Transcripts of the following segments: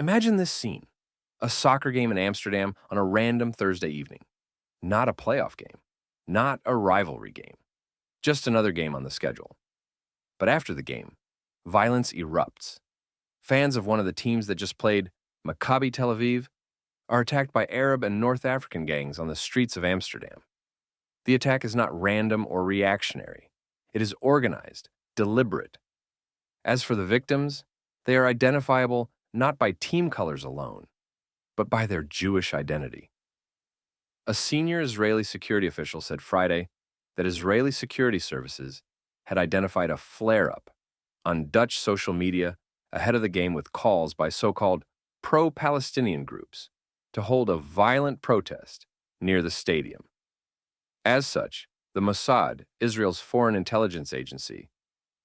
Imagine this scene: a soccer game in Amsterdam on a random Thursday evening. Not a playoff game, not a rivalry game, just another game on the schedule. But after the game, violence erupts. Fans of one of the teams that just played, Maccabi Tel Aviv, are attacked by Arab and North African gangs on the streets of Amsterdam. The attack is not random or reactionary. It is organized, deliberate. As for the victims, they are identifiable not by team colors alone, but by their Jewish identity. A senior Israeli security official said Friday that Israeli security services had identified a flare-up on Dutch social media ahead of the game with calls by so-called pro-Palestinian groups to hold a violent protest near the stadium. As such, the Mossad, Israel's foreign intelligence agency,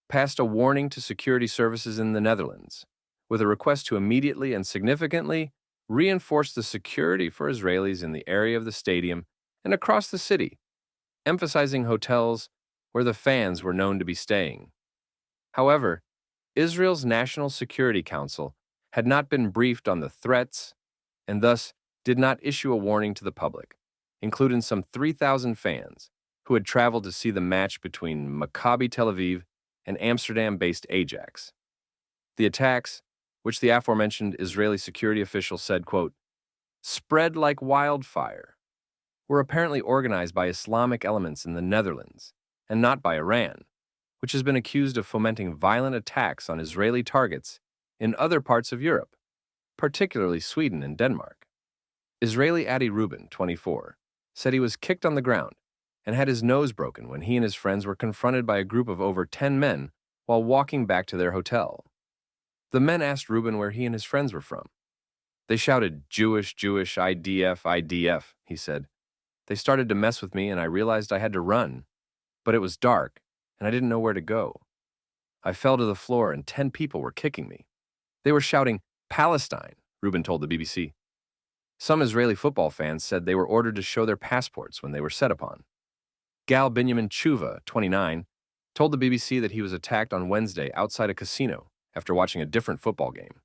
passed a warning to security services in the Netherlands with a request to immediately and significantly reinforce the security for Israelis in the area of the stadium and across the city, emphasizing hotels where the fans were known to be staying. However, Israel's National Security Council had not been briefed on the threats and thus did not issue a warning to the public, including some 3,000 fans who had traveled to see the match between Maccabi Tel Aviv and Amsterdam-based Ajax. The attacks, which the aforementioned Israeli security official said, quote, spread like wildfire, were apparently organized by Islamic elements in the Netherlands and not by Iran, which has been accused of fomenting violent attacks on Israeli targets in other parts of Europe, particularly Sweden and Denmark. Israeli Adi Rubin, 24, said he was kicked on the ground and had his nose broken when he and his friends were confronted by a group of over 10 men while walking back to their hotel. The men asked Rubin where he and his friends were from. They shouted, Jewish, Jewish, IDF, IDF, he said. They started to mess with me and I realized I had to run, but it was dark and I didn't know where to go. I fell to the floor and 10 people were kicking me. They were shouting, Palestine, Rubin told the BBC. Some Israeli football fans said they were ordered to show their passports when they were set upon. Gal Binyamin Chuva, 29, told the BBC that he was attacked on Wednesday outside a casino after watching a different football game.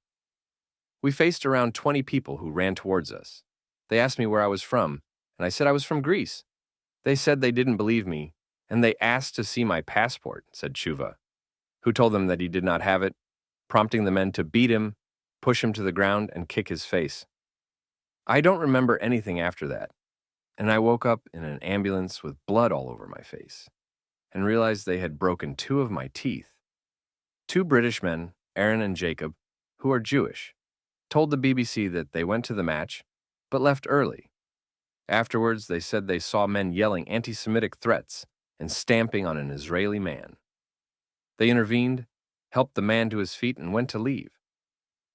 We faced around 20 people who ran towards us. They asked me where I was from, and I said I was from Greece. They said they didn't believe me, and they asked to see my passport, said Chuva, who told them that he did not have it, prompting the men to beat him, push him to the ground, and kick his face. I don't remember anything after that, and I woke up in an ambulance with blood all over my face and realized they had broken 2 of my teeth. 2 British men, Aaron and Jacob, who are Jewish, told the BBC that they went to the match but left early. Afterwards, they said they saw men yelling anti-Semitic threats and stamping on an Israeli man. They intervened, helped the man to his feet, and went to leave.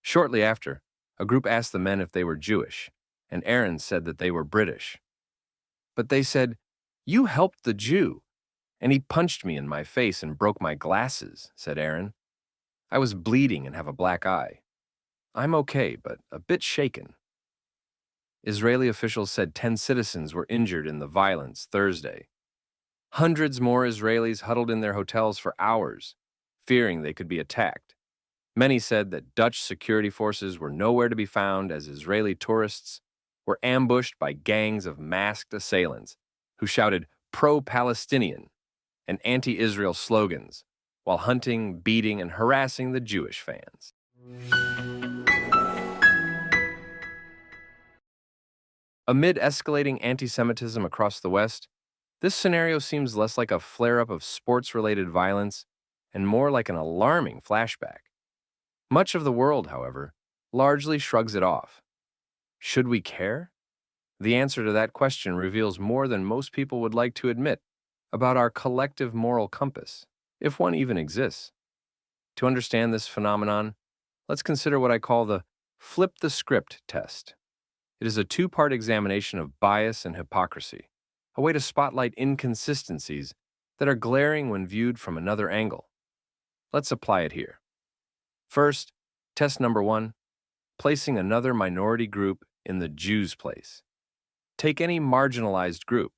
Shortly after, a group asked the men if they were Jewish, and Aaron said that they were British. But they said, "You helped the Jew, and he punched me in my face and broke my glasses," said Aaron. "I was bleeding and have a black eye. I'm okay, but a bit shaken." Israeli officials said 10 citizens were injured in the violence Thursday. Hundreds more Israelis huddled in their hotels for hours, fearing they could be attacked. Many said that Dutch security forces were nowhere to be found as Israeli tourists were ambushed by gangs of masked assailants who shouted pro-Palestinian and anti-Israel slogans while hunting, beating, and harassing the Jewish fans. Amid escalating anti-Semitism across the West, this scenario seems less like a flare-up of sports-related violence and more like an alarming flashback. Much of the world, however, largely shrugs it off. Should we care? The answer to that question reveals more than most people would like to admit about our collective moral compass, if one even exists. To understand this phenomenon, let's consider what I call the flip the script test. It is a 2-part examination of bias and hypocrisy, a way to spotlight inconsistencies that are glaring when viewed from another angle. Let's apply it here. First, test number 1, placing another minority group in the Jews' place. Take any marginalized group,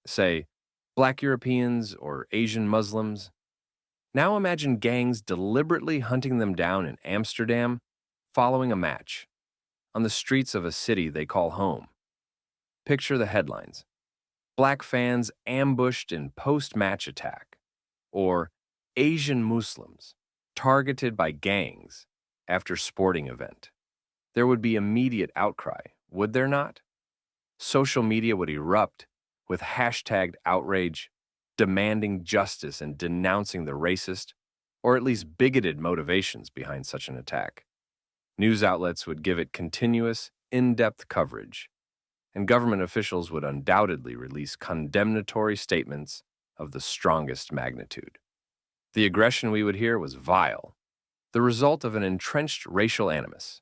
say Black Europeans or Asian Muslims. Now imagine gangs deliberately hunting them down in Amsterdam following a match. on the streets of a city they call home. Picture the headlines: Black fans ambushed in post-match attack, or Asian Muslims targeted by gangs after sporting event. There would be immediate outcry, would there not? Social media would erupt with hashtagged outrage, demanding justice and denouncing the racist, or at least bigoted motivations behind such an attack. News outlets would give it continuous, in-depth coverage, and government officials would undoubtedly release condemnatory statements of the strongest magnitude. The aggression we would hear was vile, the result of an entrenched racial animus,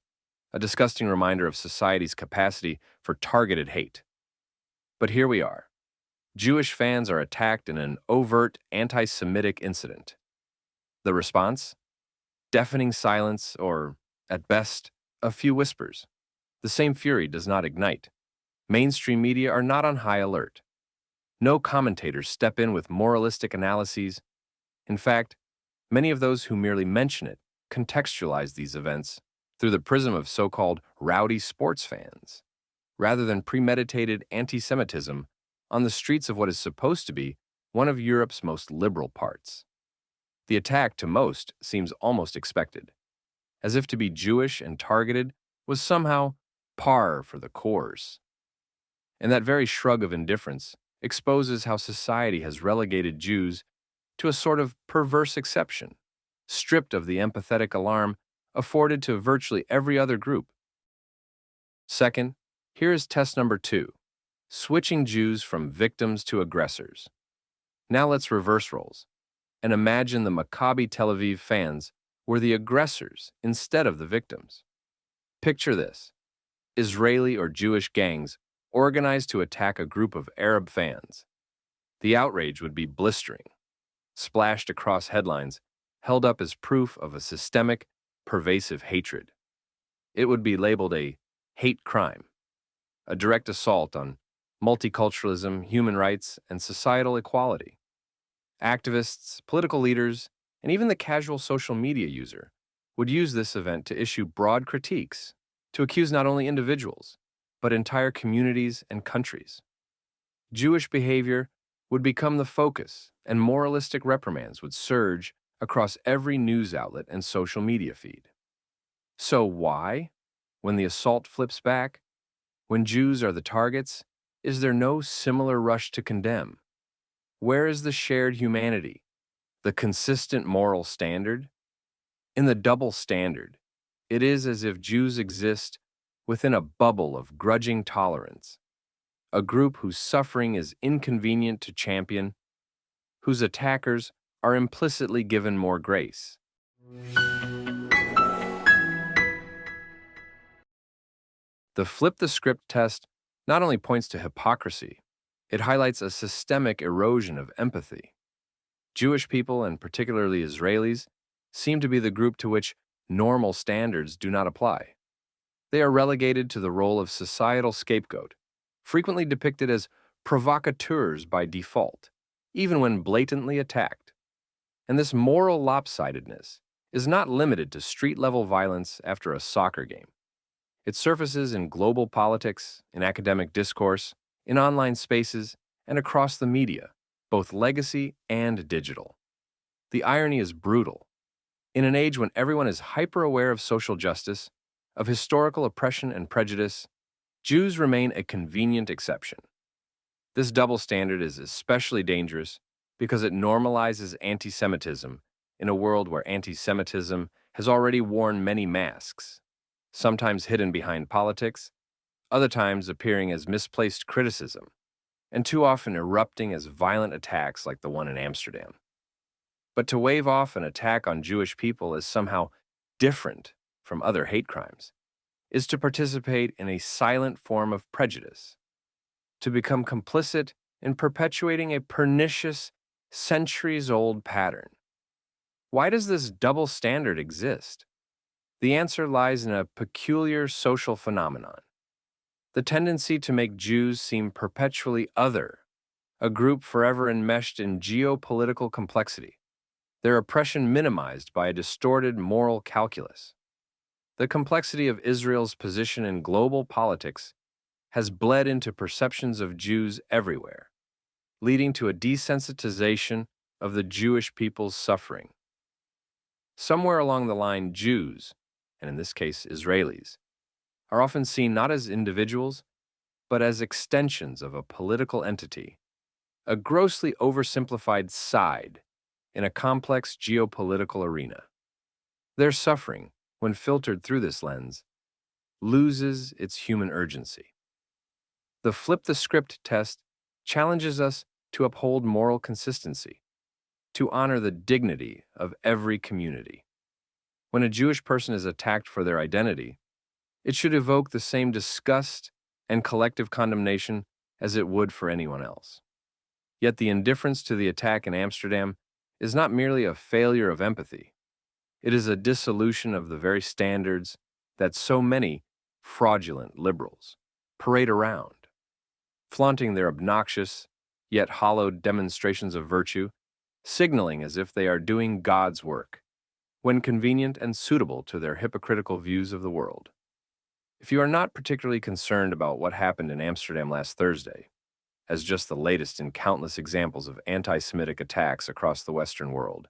a disgusting reminder of society's capacity for targeted hate. But here we are. Jewish fans are attacked in an overt anti-Semitic incident. The response? Deafening silence, or, at best, a few whispers. The same fury does not ignite. Mainstream media are not on high alert. No commentators step in with moralistic analyses. In fact, many of those who merely mention it contextualize these events through the prism of so-called rowdy sports fans, rather than premeditated anti-Semitism on the streets of what is supposed to be one of Europe's most liberal parts. The attack, to most, seems almost expected, as if to be Jewish and targeted was somehow par for the course. And that very shrug of indifference exposes how society has relegated Jews to a sort of perverse exception, stripped of the empathetic alarm afforded to virtually every other group. Second, here is test number 2, switching Jews from victims to aggressors. Now let's reverse roles and imagine the Maccabi Tel Aviv fans were the aggressors instead of the victims. Picture this: Israeli or Jewish gangs organized to attack a group of Arab fans. The outrage would be blistering, splashed across headlines, held up as proof of a systemic, pervasive hatred. It would be labeled a hate crime, a direct assault on multiculturalism, human rights, and societal equality. Activists, political leaders, and even the casual social media user would use this event to issue broad critiques, to accuse not only individuals, but entire communities and countries. Jewish behavior would become the focus, and moralistic reprimands would surge across every news outlet and social media feed. So why, when the assault flips back, when Jews are the targets, is there no similar rush to condemn? Where is the shared humanity, the consistent moral standard? In the double standard, it is as if Jews exist within a bubble of grudging tolerance, a group whose suffering is inconvenient to champion, whose attackers are implicitly given more grace. The flip the script test not only points to hypocrisy, it highlights a systemic erosion of empathy. Jewish people, and particularly Israelis, seem to be the group to which normal standards do not apply. They are relegated to the role of societal scapegoat, frequently depicted as provocateurs by default, even when blatantly attacked. And this moral lopsidedness is not limited to street-level violence after a soccer game. It surfaces in global politics, in academic discourse, in online spaces, and across the media, both legacy and digital. The irony is brutal. In an age when everyone is hyper-aware of social justice, of historical oppression and prejudice, Jews remain a convenient exception. This double standard is especially dangerous because it normalizes anti-Semitism in a world where anti-Semitism has already worn many masks, sometimes hidden behind politics, other times appearing as misplaced criticism, and too often erupting as violent attacks like the one in Amsterdam. But to wave off an attack on Jewish people as somehow different from other hate crimes is to participate in a silent form of prejudice, to become complicit in perpetuating a pernicious, centuries-old pattern. Why does this double standard exist? The answer lies in a peculiar social phenomenon: the tendency to make Jews seem perpetually other, a group forever enmeshed in geopolitical complexity, their oppression minimized by a distorted moral calculus. The complexity of Israel's position in global politics has bled into perceptions of Jews everywhere, leading to a desensitization of the Jewish people's suffering. Somewhere along the line, Jews, and in this case Israelis, are often seen not as individuals, but as extensions of a political entity, a grossly oversimplified side in a complex geopolitical arena. Their suffering, when filtered through this lens, loses its human urgency. The flip the script test challenges us to uphold moral consistency, to honor the dignity of every community. When a Jewish person is attacked for their identity, it should evoke the same disgust and collective condemnation as it would for anyone else. Yet the indifference to the attack in Amsterdam is not merely a failure of empathy. It is a dissolution of the very standards that so many fraudulent liberals parade around, flaunting their obnoxious yet hollow demonstrations of virtue, signaling as if they are doing God's work, when convenient and suitable to their hypocritical views of the world. If you are not particularly concerned about what happened in Amsterdam last Thursday, as just the latest in countless examples of anti-Semitic attacks across the Western world,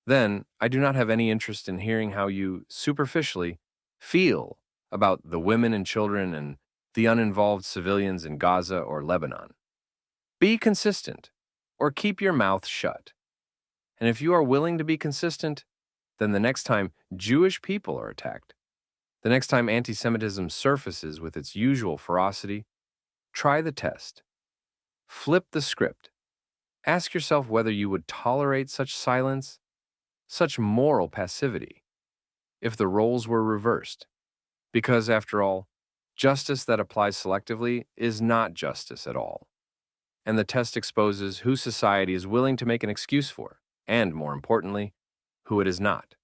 then I do not have any interest in hearing how you, superficially, feel about the women and children and the uninvolved civilians in Gaza or Lebanon. Be consistent, or keep your mouth shut. And if you are willing to be consistent, then the next time Jewish people are attacked, the next time anti-Semitism surfaces with its usual ferocity, try the test. Flip the script. Ask yourself whether you would tolerate such silence, such moral passivity, if the roles were reversed. Because, after all, justice that applies selectively is not justice at all. And the test exposes who society is willing to make an excuse for, and, more importantly, who it is not.